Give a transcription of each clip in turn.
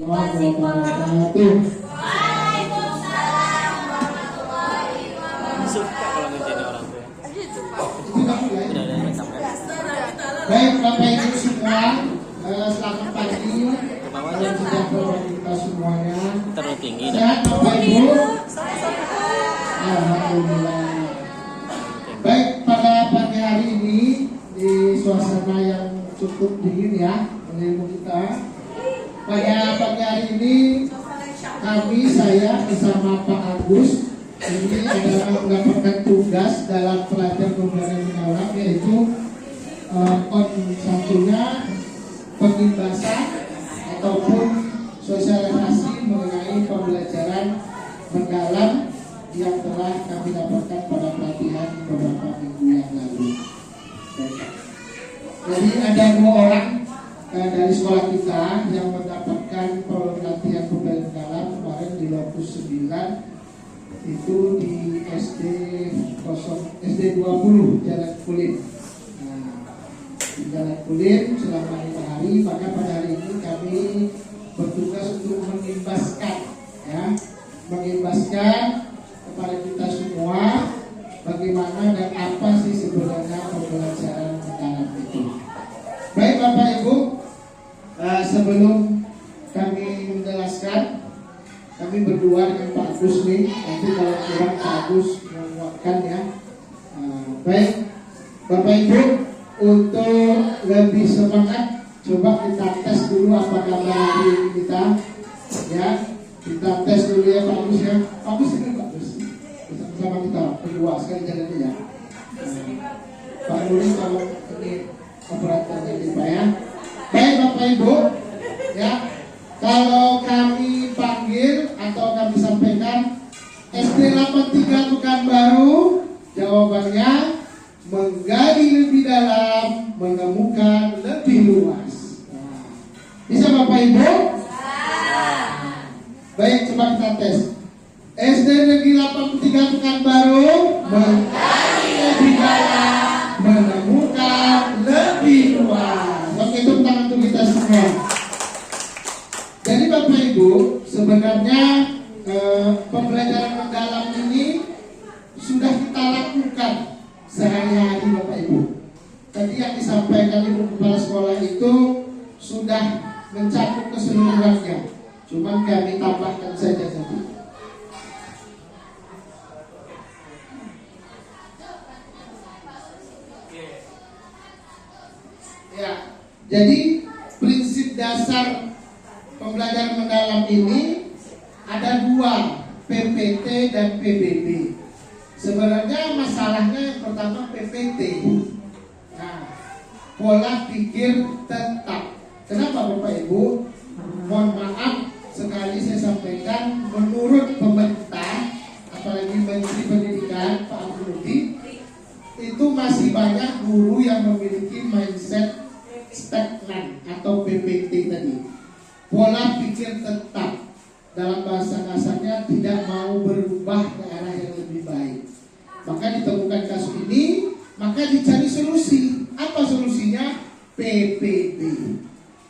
wabarakatuh. Suka kalau ngerjain orang tua. Baik Bapak Ibu semua, selamat pagi dan sejahtera kita semuanya. Terlalu tinggi. Sehat Bapak Ibu? Alhamdulillah. Baik, pada pagi hari ini di suasana yang cukup dingin ya menurut kita. Pada pagi hari ini saya bersama Pak Agus ini adalah mendapatkan tugas dalam pelajaran pembelajaran mendalam, yaitu satunya pengibasan ataupun sosialisasi mengenai pembelajaran mendalam yang telah kami dapatkan pada pelatihan beberapa minggu yang lalu. Jadi ada 2 orang dari sekolah kita yang mendapatkan pelatihan pembelajaran mendalam kemarin di Lokus 9 itu di SD 20 Jalan Kulit. Di Jalan Kulit selama 5 hari, maka pada hari ini kami bertugas untuk mengimbaskan kepada kita semua bagaimana dan apa sih sebenarnya pembelajaran mendalam itu. Baik Bapak Ibu, sebelum kami menjelaskan, kami berdua dengan Pak Agus nih, nanti kalau kurang Pak Agus menguatkan ya. Baik Bapak Ibu, untuk lebih semangat, coba kita tes dulu apa kabar hari ini kita, ya. Kita tes dulu ya Pak Agus ya. Pak Agus ini Pak Agus, bersama kita berdua sekali jalannya ya. Pak Nuri kalau ini operatornya di Pak ya. Baik Bapak Ibu, ya. Kalau kami panggil atau kami sampaikan SD 83 Pekanbaru, jawabannya menggali lebih dalam, menemukan lebih luas. Bisa Bapak Ibu? Baik, coba kita tes. SD Negeri 83 Pekanbaru, menggali lebih dalam, menemukan lebih luas. Oke, itu tangan untuk kita semua. Jadi Bapak Ibu, sebenarnya pembelajaran mendalam ini sudah kita lakukan sehari-hari Bapak Ibu. Tadi yang disampaikan Ibu Kepala Sekolah itu sudah mencakup keseluruhannya. Cuman kami tambahkan saja tadi. Ya, jadi prinsip dasar pembelajaran mendalam ini ada 2, PPT dan PBB. Sebenarnya masalahnya yang pertama PPT. Nah, pola pikir tetap. Kenapa Bapak Ibu? Mohon maaf sekali saya sampaikan, menurut pemerintah, apalagi Menteri Pendidikan Pak Abdul, itu masih banyak guru yang memiliki mindset stagnan atau PPT tadi. Pola pikir tetap, dalam bahasa kasarnya tidak mau berubah ke arah yang lebih baik. Maka ditemukan kasus ini, maka dicari solusi. Apa solusinya? PPB,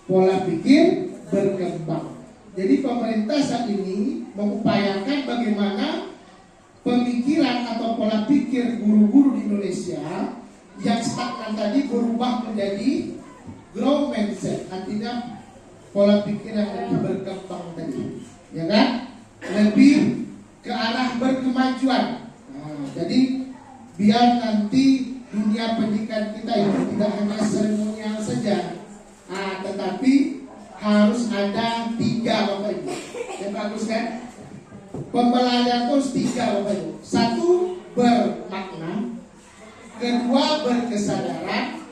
pola pikir berkembang. Jadi pemerintah saat ini mengupayakan bagaimana pemikiran atau pola pikir guru-guru di Indonesia yang stagnan tadi berubah menjadi growth mindset, artinya pola pikir yang lebih berkembang tadi, ya kan? Lebih ke arah berkemajuan. Jadi biar nanti dunia pendidikan kita itu tidak hanya seremonial saja, tetapi harus ada 3 Bapak Ibu. Ya bagus kan? Pembelajaran terus 3 Bapak Ibu. 1 bermakna, 2 berkesadaran,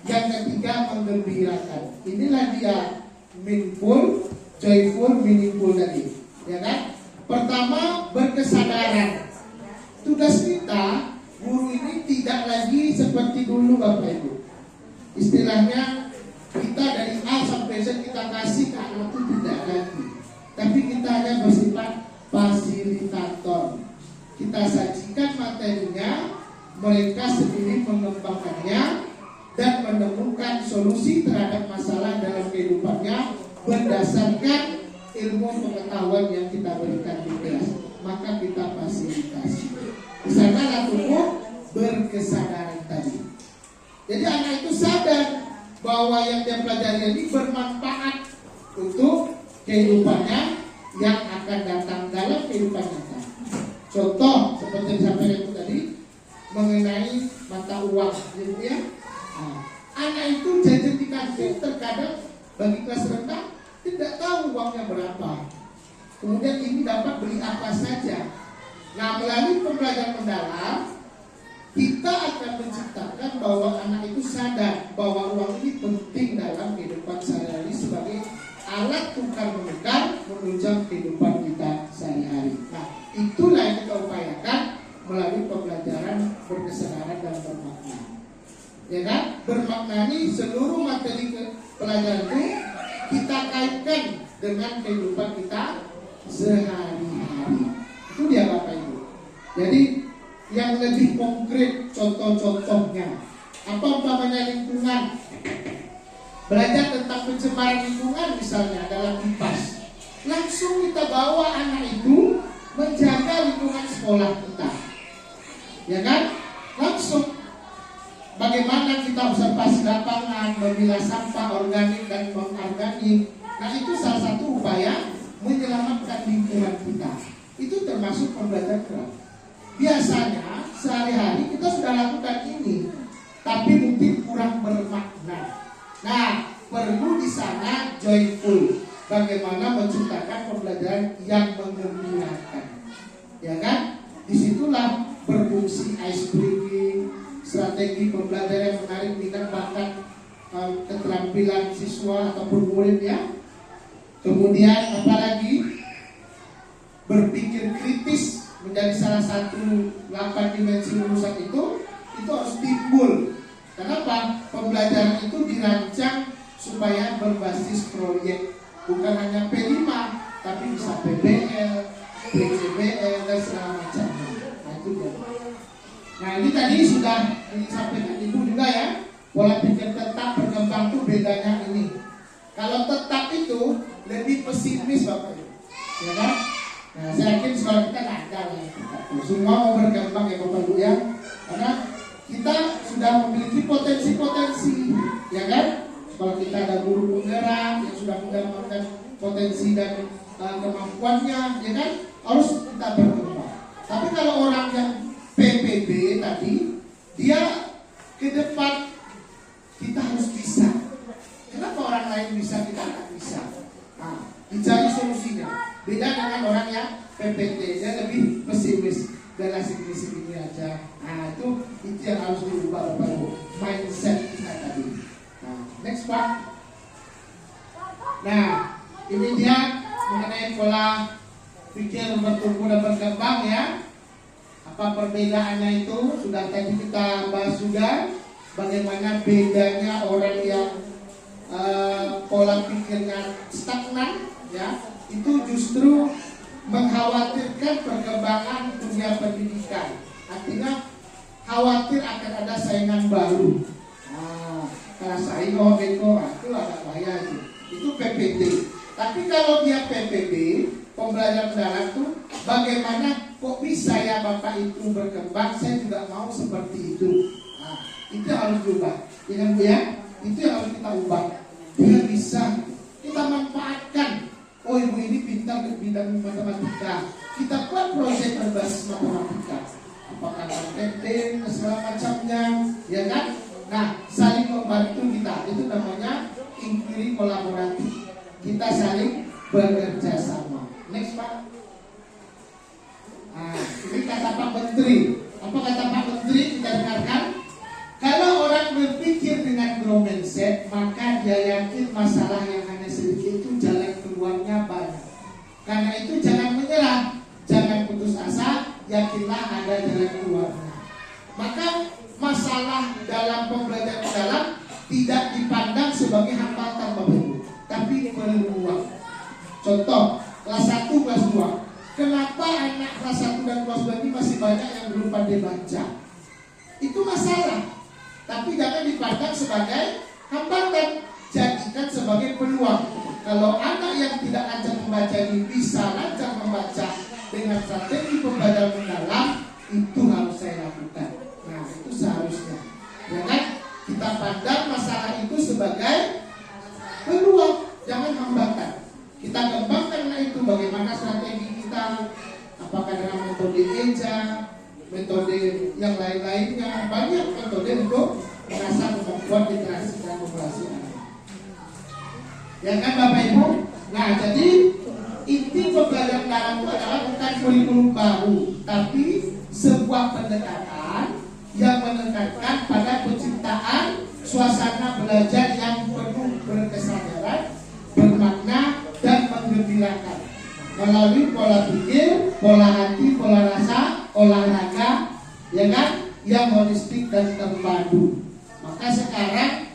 yang 3 menggembirakan. Inilah dia meaningful, joyful, meaningful tadi, ya kan? Pertama berkesadaran. Tugas kita guru ini tidak lagi seperti dulu Bapak Ibu. Istilahnya kita dari A sampai Z kita kasih ke anak itu tidak lagi. Tapi kita hanya bersifat fasilitator. Kita sajikan materinya, mereka sendiri mengembangkannya dan menemukan solusi terhadap masalah dalam kehidupannya berdasarkan pengetahuan yang kita berikan di kelas, maka kita fasilitasi. Di sana tumbuh berkesadaran tadi. Jadi anak itu sadar bahwa yang dia pelajari ini bermanfaat untuk kehidupannya yang akan datang dalam kehidupan nyata. Contoh seperti yang disampaikan itu tadi mengenai mata uang, gitu ya. Nah, anak itu jajan di kantin terkadang bagi kelas rendah tidak tahu uangnya berapa. Kemudian ini dapat beli apa saja. Nah, melalui pembelajaran mendalam kita akan menciptakan bahwa anak itu sadar bahwa uang ini penting dalam kehidupan sehari-hari sebagai alat tukar menukar menunjang kehidupan kita sehari-hari. Nah, itulah yang kita upayakan melalui pembelajaran berkesadaran dan bermakna. Ya kan? Bermakna ini seluruh materi pelajaran itu kita kaitkan dengan kehidupan kita sehari-hari. Itu dia Bapak Ibu. Jadi yang lebih konkret contoh-contohnya apa umpamanya lingkungan, belajar tentang pencemaran lingkungan misalnya dalam IPAS, langsung kita bawa anak itu menjaga lingkungan sekolah kita, ya kan? Langsung bagaimana kita observasi lapangan, memilah sampah organik dan non-organik. Nah, itu salah satu upaya menyelamatkan lingkungan kita. Itu termasuk pembelajaran keras. Biasanya sehari-hari kita sudah lakukan ini, tapi mungkin kurang bermakna. Nah, perlu di sana joyful. Bagaimana menciptakan pembelajaran yang mengembirakan, ya kan? Disitulah berfungsi ice breaking, strategi pembelajaran yang menarik minat bakat keterampilan siswa ataupun murid ya. Kemudian apalagi berpikir kritis menjadi salah satu 8 dimensi urusan itu harus timbul. Kenapa? Pembelajaran itu dirancang supaya berbasis proyek, bukan hanya P5, tapi bisa PBL, PCBL dan segala macamnya. Nah, itu dia. Nah, ini tadi sudah disampaikan Ibu juga ya. Pola pikir tetap berkembang itu bedanya ini. Kalau tetap itu lebih pesimis Bapak Ibu, ya kan? Nah, saya yakin sekolah kita tidak ada lah. Semua mau berkembang ya Bapak Ibu ya. Karena kita sudah memiliki potensi-potensi, ya kan? Kalau kita ada guru penggerak yang sudah mengembangkan potensi dan kemampuannya, ya kan? Harus kita berkembang. Tapi kalau orang yang PPB tadi, dia ke depan kita harus bisa. Kenapa orang lain bisa kita tidak bisa? Nah, dicari solusinya. Beda dengan orang yang PPT, dia lebih pesimis dan segini aja. Nah, itu yang harus diubah Bapak Ibu. Mindset kita tadi. Nah, next Pak. Nah, ini dia mengenai pola pikir bertumbuh dan berkembang ya. Apa perbedaannya itu sudah tadi kita bahas juga. Bagaimana bedanya orang yang pola pikirnya stagnan ya, itu justru mengkhawatirkan perkembangan dunia pendidikan. Artinya khawatir akan ada saingan baru. Nah, kalau saing itu agak bahaya itu. Itu PPT. Tapi kalau dia PPB, pembelajaran mendalam itu bagaimana kok bisa ya Bapak itu berkembang, saya juga mau seperti itu. Nah, itu harus diubah. Ya Bu ya? Itu yang harus kita ubah. Dia bisa kita manfaatkan. Oh, Ibu ini pintar di bidang matematika. Kita buat proyek berbasis matematika. Apakah marketing, segala macamnya, ya kan? Nah, saling membantu kita. Itu namanya inquiry kolaboratif. Kita saling bekerja sama. Next Pak. Nah, ini kata Pak Menteri. Apa kata Pak Menteri? Kita dengarkan. Kalau orang berpikir dengan growth mindset, maka dia yakin masalah yang hanya sedikit itu jalan keluarnya banyak. Karena itu jangan menyerah, jangan putus asa, yakinlah ada jalan keluarnya. Maka masalah dalam pembelajaran mendalam tidak dipandang sebagai hambatan Bapak Ibu, tapi peluang. Contoh, kelas 1, kelas 2. Kenapa anak kelas 1 dan kelas 2 ini masih banyak yang belum pandai baca? Itu masalah. Tapi jangan dipandang sebagai hambatan, jadikan sebagai peluang. kalau anak yang tidak lancar membaca ini bisa lancar membaca dengan strategi pembelajaran mendalam, itu harus saya lakukan. Nah, itu seharusnya. Ya kan? Kita pandang masalah itu sebagai peluang, jangan hambatan. Kita kembangkan itu bagaimana strategi kita, apakah dengan metode EJA, metode yang lain-lainnya, banyak metode untuk merasa membuat literasi dan populasi anak. Ya kan Bapak Ibu? Nah, jadi inti pembelajaran dalam itu adalah bukan kurikulum baru, tapi sebuah pendekatan yang menekankan pada penciptaan suasana belajar yang penuh berkesadaran, bermakna, dan menggembirakan melalui pola pikir, pola hati, pola rasa, olahraga, ya kan, yang holistik dan terpadu. Maka sekarang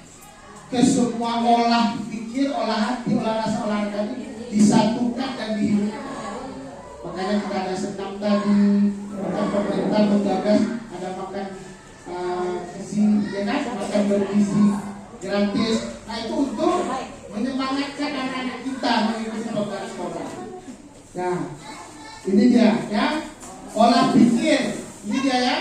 ke semua olah pikir, olah hati, olah rasa, olahraga ini disatukan dan dihidupkan. Makanya kita ada senam tadi, maka pemerintah menggagas ada makan gizi, ya kan, makan bergizi gratis. Nah, itu untuk menyemangatkan anak-anak kita mengikuti program sekolah. Nah, ini dia ya, olah pikir, ini dia ya,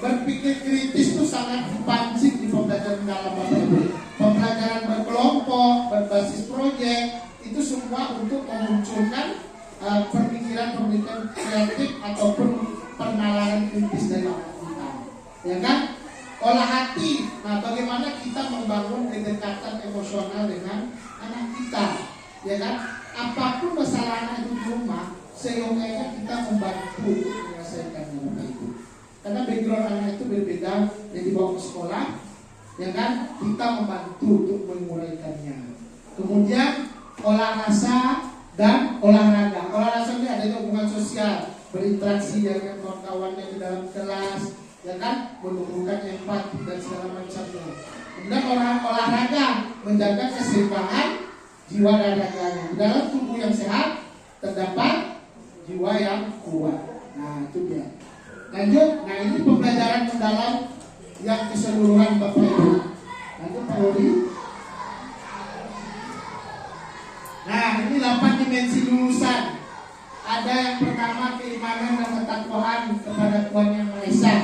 berpikir kritis itu sangat dipancing di pembelajaran dalam Bapak Ibu. Pembelajaran berkelompok, berbasis proyek, itu semua untuk memunculkan pemikiran-pemikiran kreatif ataupun penalaran kritis dari anak kita. Ya kan? Olah hati. Nah, bagaimana kita membangun kedekatan emosional dengan anak kita, ya kan? Apapun masalah anak itu di rumah, seyogyanya kita membantu menyelesaikannya, Bapak Ibu. Karena background anak itu berbeda, yang dibawa ke sekolah, ya kan? Kita membantu untuk menguraikannya. Kemudian olah rasa dan olahraga. Olah rasa ini ada hubungan sosial, berinteraksi dengan kawan-kawannya di dalam kelas, ya kan, menumbuhkan empati dan segala macamnya. Kemudian olahraga, menjaga keseimbangan jiwa dan raganya. Di dalam tubuh yang sehat terdapat jiwa yang kuat. Nah, itu dia. Lanjut. Nah, ini pembelajaran mendalam yang keseluruhan Bapak Ibu. Lanjut Pak Rudi. Nah, ini 8 dimensi lulusan. Ada yang pertama keimanan dan ketakwaan kepada Tuhan Yang Maha Esa.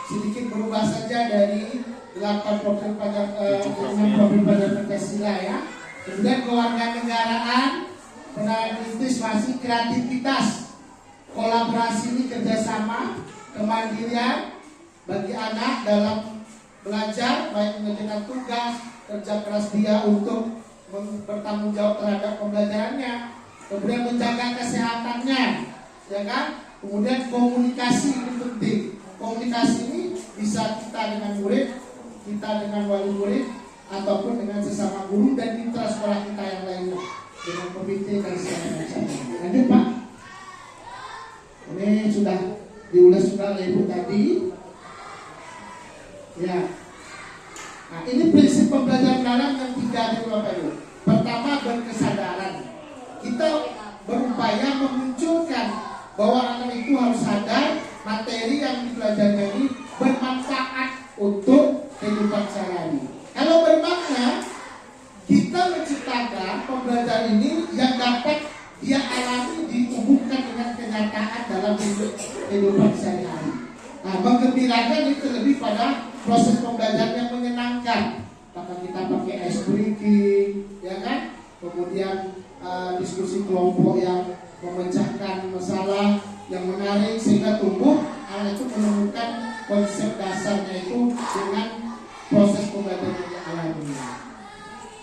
Sedikit berubah saja dari 8 profil pada 6 profil pada Pancasila ya. Kemudian kewarganegaraan, partisipasi, kreativitas, kolaborasi ini kerjasama, kemandirian bagi anak dalam belajar, baik mengerjakan tugas, kerja keras dia untuk bertanggung jawab terhadap pembelajarannya, kemudian menjaga kesehatannya, ya kan? Kemudian komunikasi ini penting. Komunikasi ini bisa kita dengan murid, kita dengan wali murid, ataupun dengan sesama guru dan mitra sekolah kita yang lainnya, dengan komite dan segala macam. Lanjut Pak. Ini sudah diulas juga oleh Ibu tadi. Ya. Nah, ini prinsip pembelajaran dalam yang 3 dari Bapak Ibu. Pertama, berkesadaran. Kita berupaya memunculkan bahwa anak itu harus sadar materi yang dipelajari ini bermanfaat untuk kehidupan sehari-hari. Kalau bermakna, kita menciptakan pembelajaran ini yang dapat dia alami dihubungkan dengan kenyataan dalam kehidupan sehari-hari. Nah, menggembirakan itu lebih pada proses pembelajaran yang menyenangkan. Maka kita pakai ice breaking, ya kan? Kemudian diskusi kelompok yang memecahkan masalah yang menarik sehingga tumbuh anak itu menemukan konsep dasarnya itu dengan proses pembelajaran yang alami.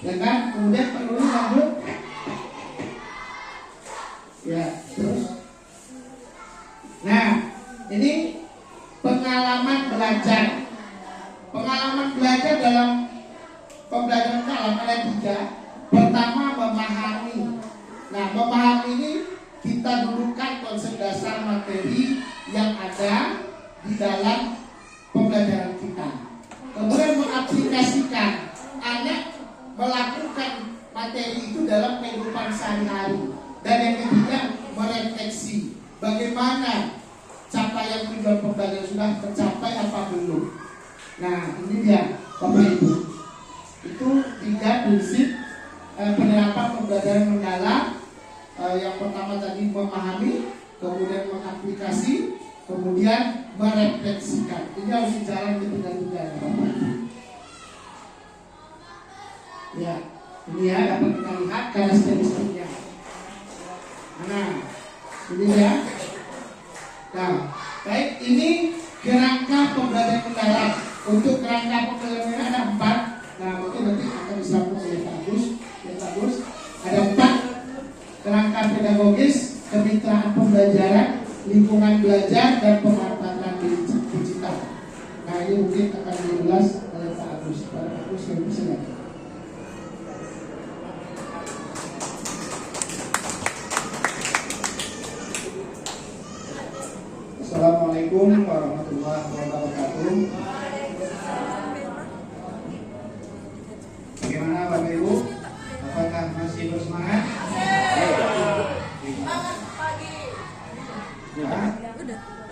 Ya kan? Kemudian perlu lanjut. Ya, terus. Nah, ini pengalaman belajar. Pengalaman belajar dalam pembelajaran dalam ada 3. Pertama, memahami. Nah, memahami ini kita dudukkan konsep dasar materi yang ada di dalam pembelajaran kita. Kemudian mengaplikasikan, anak melakukan materi itu dalam kehidupan sehari-hari. Dan yang ketiga, merefleksi bagaimana capaian tujuan pembelajaran sudah tercapai apa belum. Nah, ini dia Bapak Ibu. Itu 3 prinsip penerapan pembelajaran mendalam. Yang pertama tadi memahami, kemudian mengaplikasi, kemudian merefleksikan. Ini harus jalan ketiga-tiganya, Bapak. Ya, ini ya dapat kita lihat karakteristiknya. Nah, ini ya. Nah, baik, ini kerangka pembelajaran mendalam. Untuk kerangka pembelajaran ada 4. Nah, mungkin nanti akan disambung oleh Pak Agus. Ya, Pak Agus. Ada 4 kerangka pedagogis, kemitraan pembelajaran, lingkungan belajar, dan pemanfaatan digital. Nah, ini mungkin akan diulas oleh Pak Agus. Pak Agus, kami silakan. Assalamualaikum warahmatullahi wabarakatuh. Bagaimana Bapak Ibu? Apakah masih bersemangat? Semangat pagi. Ya.